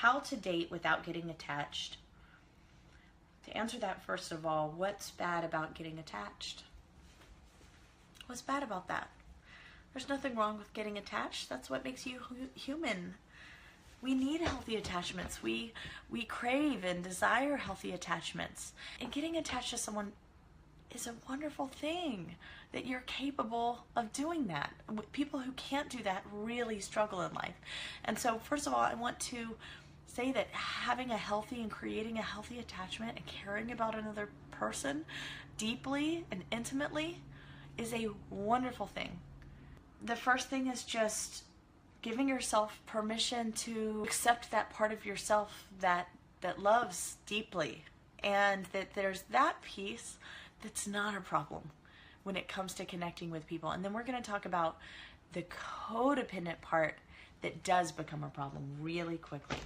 How to date without getting attached. To answer that, first of all, what's bad about getting attached? What's bad about that? There's nothing wrong with getting attached. That's what makes you human. We need healthy attachments. We crave and desire healthy attachments. And getting attached to someone is a wonderful thing, that you're capable of doing that. People who can't do that really struggle in life. And so, first of all, I want to say that having a healthy and creating a healthy attachment and caring about another person deeply and intimately is a wonderful thing. The first thing is just giving yourself permission to accept that part of yourself that loves deeply, and that there's that piece that's not a problem when it comes to connecting with people. And then we're going to talk about the codependent part that does become a problem really quickly,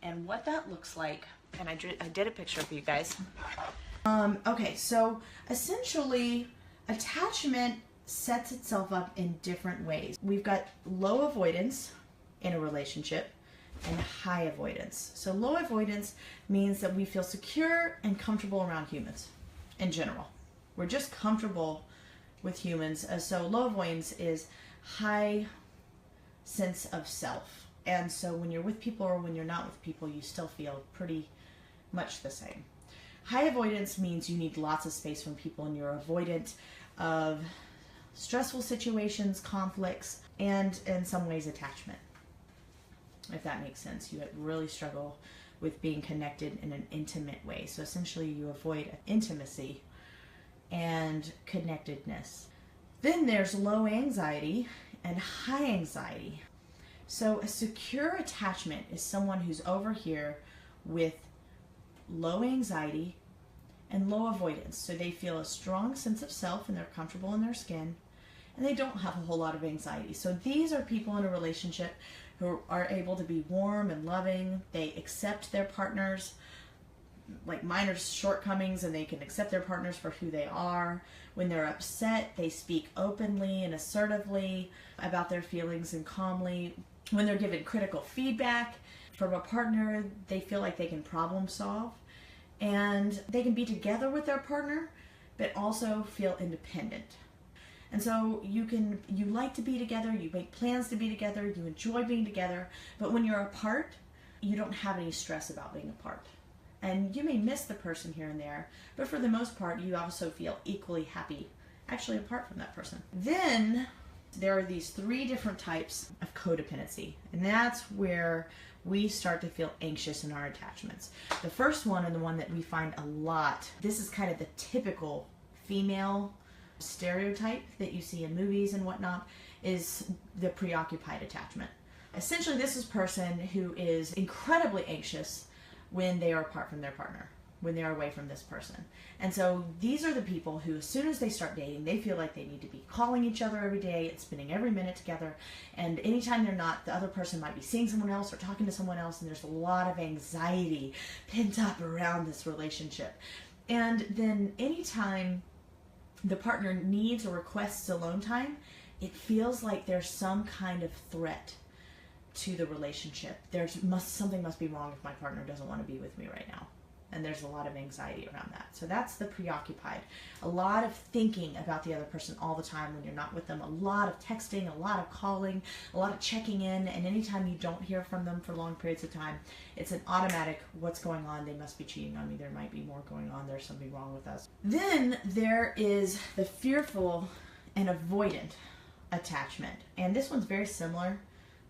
and what that looks like. And I did a picture for you guys. Okay, so essentially attachment sets itself up in different ways. We've got low avoidance in a relationship and high avoidance. So low avoidance means that we feel secure and comfortable around humans in general. We're just comfortable with humans. So low avoidance is high sense of self. And so when you're with people or when you're not with people, you still feel pretty much the same. High avoidance means you need lots of space from people, and you're avoidant of stressful situations, conflicts, and in some ways attachment. If that makes sense. You really struggle with being connected in an intimate way. So essentially you avoid intimacy and connectedness. Then there's low anxiety and high anxiety. So a secure attachment is someone who's over here with low anxiety and low avoidance. So they feel a strong sense of self and they're comfortable in their skin, and they don't have a whole lot of anxiety. So these are people in a relationship who are able to be warm and loving. They accept their partners, like minor shortcomings, and they can accept their partners for who they are. When they're upset, they speak openly and assertively about their feelings and calmly. When they're given critical feedback from a partner, they feel like they can problem solve, and they can be together with their partner but also feel independent. And so you like to be together, you make plans to be together, you enjoy being together, but when you're apart, you don't have any stress about being apart. And you may miss the person here and there, but for the most part, you also feel equally happy actually apart from that person. Then there are these three different types of codependency, and that's where we start to feel anxious in our attachments. The first one, and the one that we find a lot, this is kind of the typical female stereotype that you see in movies and whatnot, is the preoccupied attachment. Essentially, this is a person who is incredibly anxious when they are apart from their partner, when they are away from this person. And so these are the people who, as soon as they start dating, they feel like they need to be calling each other every day and spending every minute together. And anytime they're not, the other person might be seeing someone else or talking to someone else, and there's a lot of anxiety pent up around this relationship. And then anytime the partner needs or requests alone time, it feels like there's some kind of threat to the relationship. Something must be wrong if my partner doesn't want to be with me right now. And there's a lot of anxiety around that. So that's the preoccupied. A lot of thinking about the other person all the time when you're not with them. A lot of texting, a lot of calling, a lot of checking in. And anytime you don't hear from them for long periods of time, it's an automatic, what's going on? They must be cheating on me. There might be more going on. There's something wrong with us. Then there is the fearful and avoidant attachment. And this one's very similar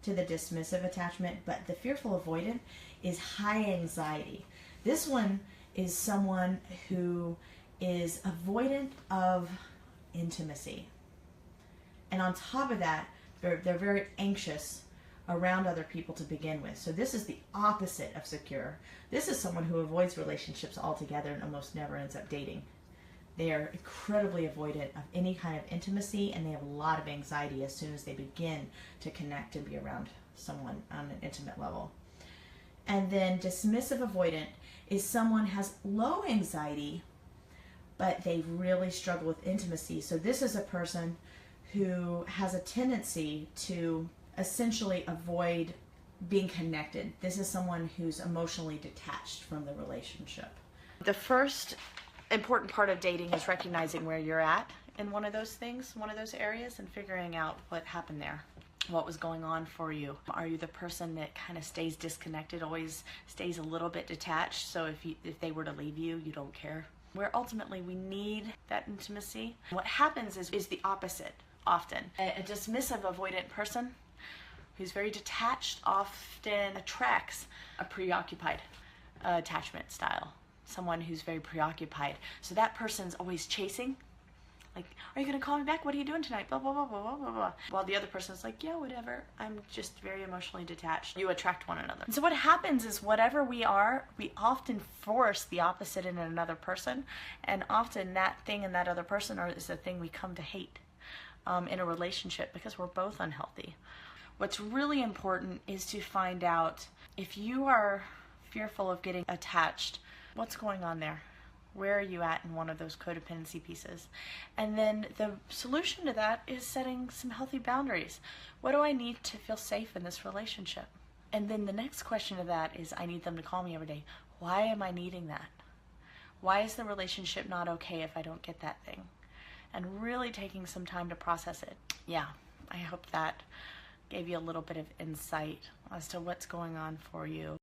to the dismissive attachment, but the fearful avoidant is high anxiety. This one is someone who is avoidant of intimacy. And on top of that, they're very anxious around other people to begin with. So this is the opposite of secure. This is someone who avoids relationships altogether and almost never ends up dating. They are incredibly avoidant of any kind of intimacy, and they have a lot of anxiety as soon as they begin to connect and be around someone on an intimate level. And then dismissive avoidant is someone who has low anxiety, but they really struggle with intimacy. So this is a person who has a tendency to essentially avoid being connected. This is someone who's emotionally detached from the relationship. The first important part of dating is recognizing where you're at in one of those things, one of those areas, and figuring out what happened there. What was going on for you? Are you the person that kind of stays disconnected, always stays a little bit detached, so if they were to leave you, you don't care? Where ultimately we need that intimacy. What happens is the opposite often. A dismissive, avoidant person who's very detached often attracts a preoccupied attachment style. Someone who's very preoccupied. So that person's always chasing. Like, are you going to call me back? What are you doing tonight? Blah, blah, blah, blah, blah, blah. While the other person's like, yeah, whatever. I'm just very emotionally detached. You attract one another. And so what happens is whatever we are, we often force the opposite in another person. And often that thing in that other person is the thing we come to hate in a relationship because we're both unhealthy. What's really important is to find out if you are fearful of getting attached, what's going on there? Where are you at in one of those codependency pieces? And then the solution to that is setting some healthy boundaries. What do I need to feel safe in this relationship? And then the next question to that is, I need them to call me every day. Why am I needing that? Why is the relationship not okay if I don't get that thing? And really taking some time to process it. Yeah, I hope that gave you a little bit of insight as to what's going on for you.